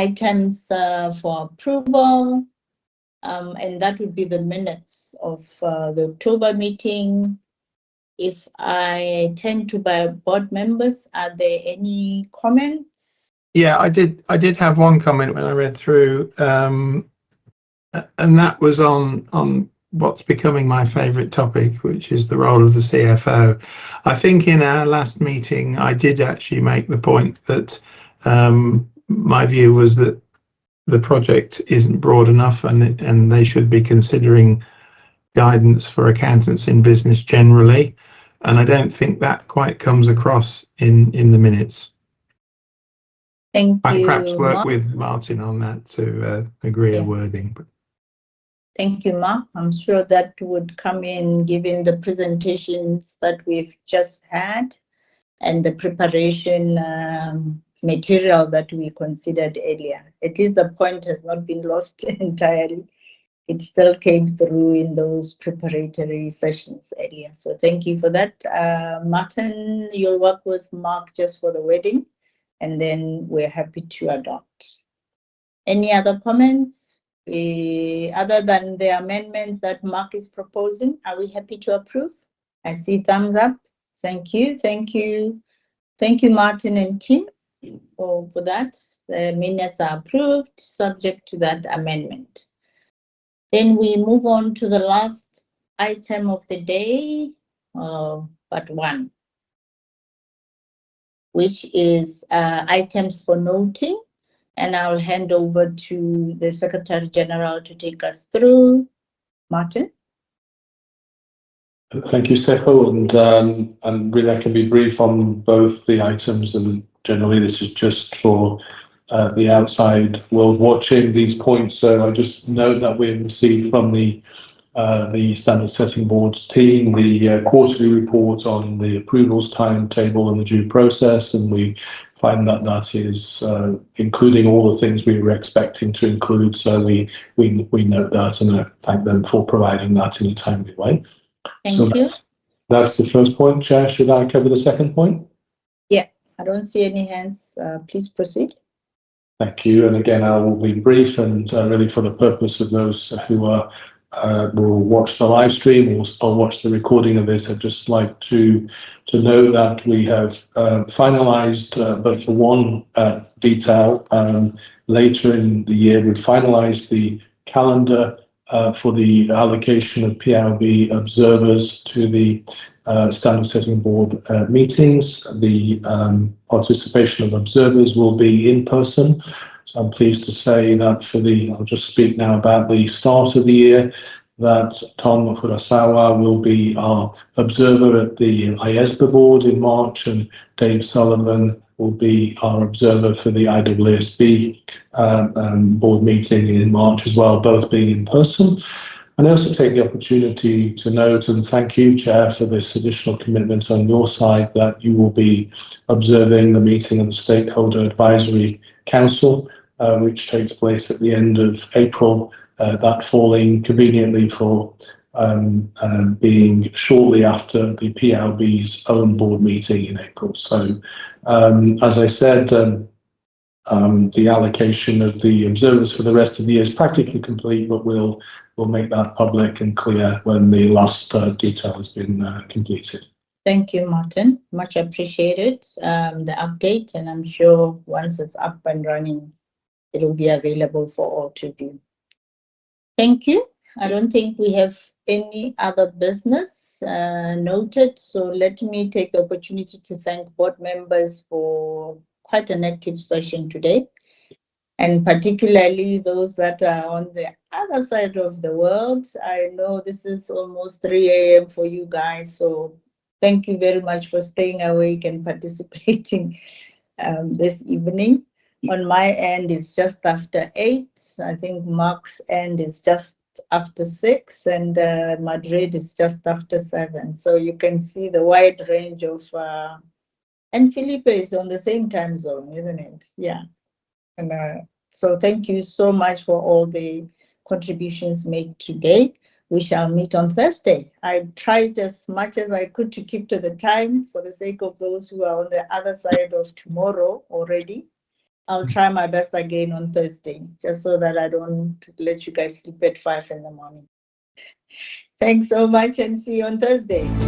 items for approval, and that would be the minutes of the October meeting. If I turn to my board members, are there any comments? Yeah, I did have one comment when I read through, and that was on what's becoming my favourite topic, which is the role of the CFO. I think in our last meeting, I did actually make the point that my view was that the project isn't broad enough, and they should be considering guidance for accountants in business generally. And I don't think that quite comes across in the minutes. Thank you. I perhaps work Mark. with Martin on that to agree a wording. Thank you, Mark. I'm sure that would come in given the presentations that we've just had and the preparation material that we considered earlier. At least the point has not been lost entirely. It still came through in those preparatory sessions earlier. So thank you for that. Martin, you'll work with Mark just for the wording, and then we're happy to adopt. Any other comments? Other than the amendments that Mark is proposing, are we happy to approve? I see thumbs up. Thank you. Thank you. Thank you, Martin and team, for that. The minutes are approved, subject to that amendment. Then we move on to the last item of the day, but one, which is items for noting. And I'll hand over to the Secretary General to take us through. Martin? Thank you, Seho, and really I can be brief on both the items, and generally this is just for the outside world watching these points. So I just note that we've received from the Standard Setting Board's team the quarterly report on the approvals timetable and the due process, and we find that that is including all the things we were expecting to include. So we note that, and I thank them for providing that in a timely way. Thank you. That's the first point, Chair. Should I cover the second point? Yeah, I don't see any hands. Please proceed. Thank you. And again, I will be brief, and really for the purpose of those who will watch the live stream or watch the recording of this, I'd just like to know that we have finalised, but for one detail, later in the year, we finalised the calendar for the allocation of PIOB observers to the Standard Setting Board meetings. The participation of observers will be in person. So I'm pleased to say that I'll just speak now about the start of the year, that Tom Furusawa will be our observer at the IESBA board in March, and Dave Sullivan will be our observer for the IWSB board meeting in March as well, both being in person. And I also take the opportunity to note and thank you, Chair, for this additional commitment on your side that you will be observing the meeting of the Stakeholder Advisory Council, which takes place at the end of April, that falling conveniently for being shortly after the PIOB's own board meeting in April. So, as I said, the allocation of the observers for the rest of the year is practically complete, but we'll make that public and clear when the last detail has been completed. Thank you, Martin. Much appreciated, the update, and I'm sure once it's up and running, it will be available for all to view. Thank you. I don't think we have any other business noted, so let me take the opportunity to thank board members for quite an active session today, and particularly those that are on the other side of the world. I know this is almost 3 a.m. for you guys, so thank you very much for staying awake and participating this evening. On my end, it's just after 8. I think Mark's end is just after 6, and Madrid is just after 7. So you can see the wide range of, and Felipe is on the same time zone, isn't it? Yeah. And so thank you so much for all the contributions made today. We shall meet on Thursday. I tried as much as I could to keep to the time for the sake of those who are on the other side of tomorrow already. I'll try my best again on Thursday, just so that I don't let you guys sleep at 5 in the morning. Thanks so much and see you on Thursday.